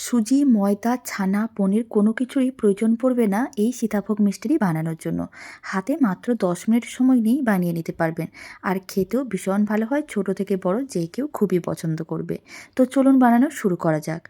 সুজি, ময়দা, ছানা, পনির কোনো কিছুরই প্রয়োজন পড়বে না এই সীতাভোগ মিষ্টিটি বানানোর জন্য। হাতে মাত্র ১০ মিনিট সময় নিয়েই বানিয়ে নিতে পারবেন। আর খেতেও ভীষণ ভালো হয়, ছোট থেকে বড় যে কেউ খুবই পছন্দ করবে। তো চলুন বানানো শুরু করা যাক।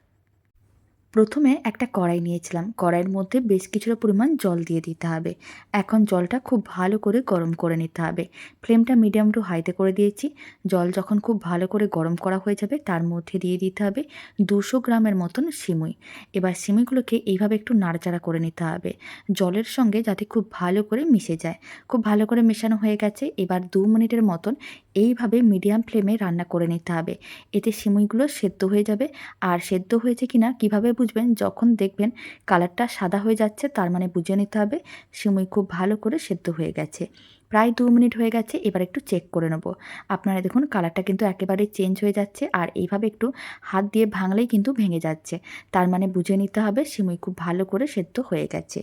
প্রথমে একটা কড়াই নিয়েছিলাম, কড়াইয়ের মধ্যে বেশ কিছুটা পরিমাণ জল দিয়ে দিতে হবে। এখন জলটা খুব ভালো করে গরম করে নিতে হবে। ফ্লেমটা মিডিয়াম টু হাইতে করে দিয়েছি। জল যখন খুব ভালো করে গরম করা হয়ে যাবে তার মধ্যে দিয়ে দিতে হবে 200 গ্রামের মতন সিমুই। এবার সিমুইগুলোকে এইভাবে একটু নাড়াচাড়া করে নিতে হবে জলের সঙ্গে, যাতে খুব ভালো করে মিশে যায়। খুব ভালো করে মেশানো হয়ে গেছে। এবার 2 মিনিটের মতন এইভাবে মিডিয়াম ফ্লেমে রান্না করে নিতে হবে। এতে সিমুইগুলো সেদ্ধ হয়ে যাবে। আর সেদ্ধ হয়েছে কিনা কিভাবে বুঝবেন? যখন দেখবেন কালারটা সাদা হয়ে যাচ্ছে, তার মানে বুঝে নিতে হবে সিমুই খুব ভালো করে সেদ্ধ হয়ে গেছে। প্রায় 2 মিনিট হয়ে গেছে, এবার একটু চেক করে নেব। আপনারা দেখুন কালারটা কিন্তু একেবারেই চেঞ্জ হয়ে যাচ্ছে, আর এইভাবে একটু হাত দিয়ে ভাঙলেই কিন্তু ভেঙে যাচ্ছে। তার মানে বুঝে নিতে হবে সিমুই খুব ভালো করে সেদ্ধ হয়ে গেছে।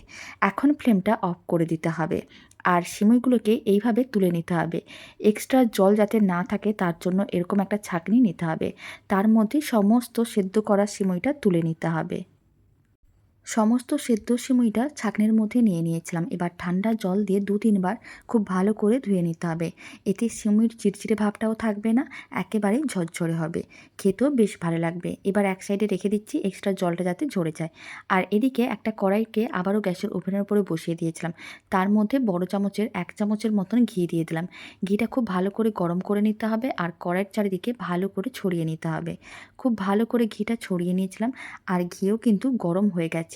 এখন ফ্লেমটা অফ করে দিতে হবে। আর সিমুইগুলোকে এইভাবে তুলে নিতে হবে। এক্সট্রা জল যাতে না থাকে তার জন্য এরকম একটা ছাঁকনি নিতে হবে। তার মধ্যে সমস্ত সেদ্ধ করা সিমুইটা তুলে নিতে হবে। সমস্ত সেদ্ধ সিমুইটা ছাঁকনির মধ্যে নিয়ে নিয়েছিলাম। এবার ঠান্ডা জল দিয়ে 2-3 বার খুব ভালো করে ধুয়ে নিতে হবে। এতে সিমুইর চিটচিটে ভাবটাও থাকবে না, একেবারেই ঝরঝরে হবে। খেতেও বেশ ভালো লাগবে। এবার এক সাইডে রেখে দিচ্ছি এক্সট্রা জলটা যাতে ঝরে যায়। আর এদিকে একটা কড়াইকে আবারও গ্যাসের ওভেনের উপরে বসিয়ে দিয়েছিলাম। তার মধ্যে বড় চামচের 1 চামচের মতন ঘি দিয়ে দিলাম। ঘিটা খুব ভালো করে গরম করে নিতে হবে, আর কড়াইয়ের চারিদিকে ভালো করে ছড়িয়ে নিতে হবে। খুব ভালো করে ঘিটা ছড়িয়ে নিয়েছিলাম। আর ঘিও কিন্তু গরম হয়ে গেছে।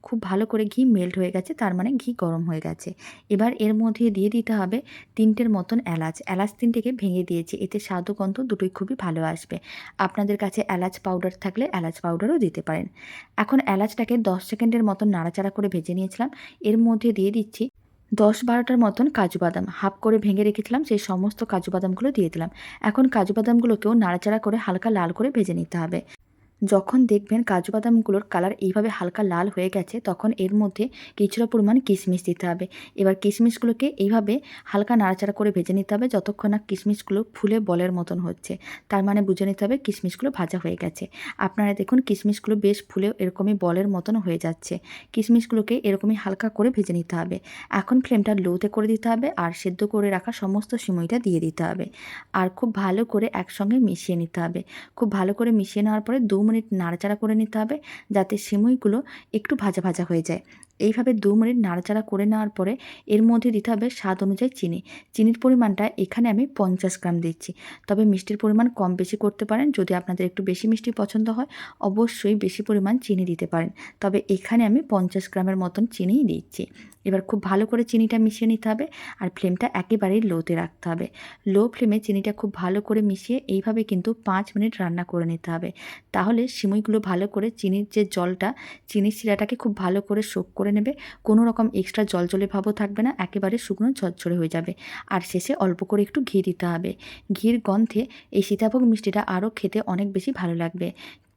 খুব ভালো করে ঘি মেল্ট হয়ে গেছে, তার মানে ঘি গরম হয়ে গেছে। এবার এর মধ্যে দিয়ে দিতে হবে 3টের মতন এলাচ। এলাচ 3টেকে ভেঙে দিয়েছি, এতে স্বাদ ও গন্ধ দুটোই খুবই ভালো আসবে। আপনাদের কাছে এলাচ পাউডার থাকলে এলাচ পাউডারও দিতে পারেন। এখন এলাচটাকে 10 সেকেন্ডের মতন নাড়াচাড়া করে ভেজে নিয়েছিলাম। এর মধ্যে দিয়ে দিচ্ছি 10-12টার মতন কাজু বাদাম। হাফ করে ভেঙে রেখেছিলাম, সেই সমস্ত কাজু বাদামগুলো দিয়ে দিলাম। এখন কাজু বাদামগুলোকেও নাড়াচাড়া করে হালকা লাল করে ভেজে নিতে হবে। যখন দেখবেন কাজু বাদামগুলোর কালার এইভাবে হালকা লাল হয়ে গেছে, তখন এর মধ্যে কিছুটা পরিমাণ কিশমিশ দিতে হবে। এবার কিশমিশগুলোকে এইভাবে হালকা নাড়াচাড়া করে ভেজে নিতে হবে যতক্ষণ না কিশমিশগুলো ফুলে বলের মতন হচ্ছে। তার মানে বুঝে নিতে হবে কিশমিশগুলো ভাজা হয়ে গেছে। আপনারা দেখুন কিশমিশগুলো বেশ ফুলে এরকমই বলের মতন হয়ে যাচ্ছে। কিশমিশগুলোকে এরকমই হালকা করে ভেজে নিতে হবে। এখন ফ্লেমটা লোতে করে দিতে হবে, আর সেদ্ধ করে রাখা সমস্ত সিমইটা দিয়ে দিতে হবে। আর খুব ভালো করে একসঙ্গে মিশিয়ে নিতে হবে। খুব ভালো করে মিশিয়ে নেওয়ার পরে 2 মিনিট নাড়াচাড়া করে নিতে হবে, যাতে সিমুইগুলো একটু ভাজা ভাজা হয়ে যায়। এইভাবে 2 মিনিট নাড়াচাড়া করে নেওয়ার পরে এর মধ্যে দিতে হবে স্বাদ অনুযায়ী চিনি। চিনির পরিমাণটা এখানে আমি 50 গ্রাম দিচ্ছি। তবে মিষ্টির পরিমাণ কম বেশি করতে পারেন। যদি আপনাদের একটু বেশি মিষ্টি পছন্দ হয় অবশ্যই বেশি পরিমাণ চিনি দিতে পারেন। তবে এখানে আমি 50 গ্রামের মতন চিনিই দিচ্ছি। এবার খুব ভালো করে চিনিটা মিশিয়ে নিতে হবে, আর ফ্লেমটা একেবারেই লোতে রাখতে হবে। লো ফ্লেমে চিনিটা খুব ভালো করে মিশিয়ে এইভাবে কিন্তু 5 মিনিট রান্না করে নিতে হবে। তাহলে সিমুইগুলো ভালো করে চিনির যে জলটা, চিনির শিরাটাকে খুব ভালো করে সোক করে নেবে। কোনো রকম এক্সট্রা জলজলে ভাবও থাকবে না, একেবারে শুকনো ঝরঝরে হয়ে যাবে। আর শেষে অল্প করে একটু ঘি দিতে হবে। ঘির গন্ধে এই সীতাভোগ মিষ্টিটা আরও খেতে অনেক বেশি ভালো লাগবে।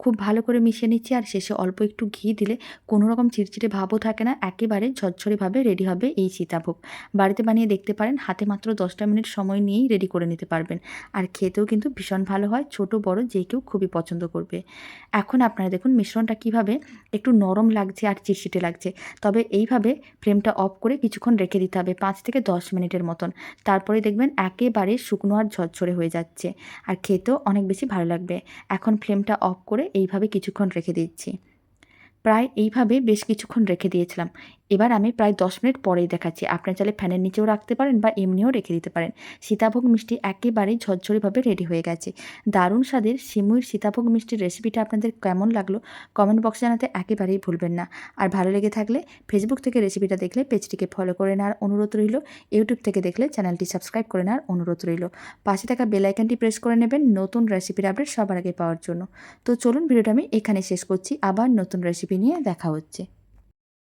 খুব ভালো করে মিশিয়ে নিচ্ছি, আর শেষে অল্প একটু ঘি দিলে কোনো রকম চিটচিটে ভাবও থাকে না, একেবারে ঝরঝরেভাবে রেডি হবে এই সীতাভোগ। বাড়িতে বানিয়ে দেখতে পারেন, হাতে মাত্র 10টা মিনিট সময় নিয়েই রেডি করে নিতে পারবেন। আর খেতেও কিন্তু ভীষণ ভালো হয়, ছোট বড় যে কেউ খুবই পছন্দ করবে। এখন আপনারা দেখুন মিশ্রণটা কিভাবে একটু নরম লাগছে আর চিটচিটে লাগছে। তবে এইভাবে ফ্লেমটা অফ করে কিছুক্ষণ রেখে দিতে হবে, 5 থেকে 10 মিনিটের মতন। তারপরে দেখবেন একেবারে শুকনো আর ঝরঝরে হয়ে যাচ্ছে, আর খেতেও অনেক বেশি ভালো লাগবে। এখন ফ্লেমটা অফ করে এইভাবে কিছুক্ষণ রেখে দিচ্ছি। প্রায় এইভাবে বেশ কিছুক্ষণ রেখে দিয়েছিলাম। এবার আমি প্রায় 10 মিনিট পরেই দেখাচ্ছি। আপনারা চাইলে ফ্যানের নিচেও রাখতে পারেন বা এমনিও রেখে দিতে পারেন। সীতাভোগ মিষ্টি একেবারেই ঝরঝরেভাবে রেডি হয়ে গেছে। দারুণ স্বাদের সিমুইর সীতাভোগ মিষ্টির রেসিপিটা আপনাদের কেমন লাগলো কমেন্ট বক্সে জানাতে একেবারেই ভুলবেন না। আর ভালো লেগে থাকলে ফেসবুক থেকে রেসিপিটা দেখলে পেজটিকে ফলো করে নেওয়ার অনুরোধ রইল। ইউটিউব থেকে দেখলে চ্যানেলটি সাবস্ক্রাইব করে নেওয়ার অনুরোধ রইল। পাশে থাকা বেল আইকনটি প্রেস করে নেবেন নতুন রেসিপির আপডেট সবার আগে পাওয়ার জন্য। তো চলুন ভিডিওটা আমি এখানে শেষ করছি। আবার নতুন রেসিপি নিয়ে দেখা হচ্ছে।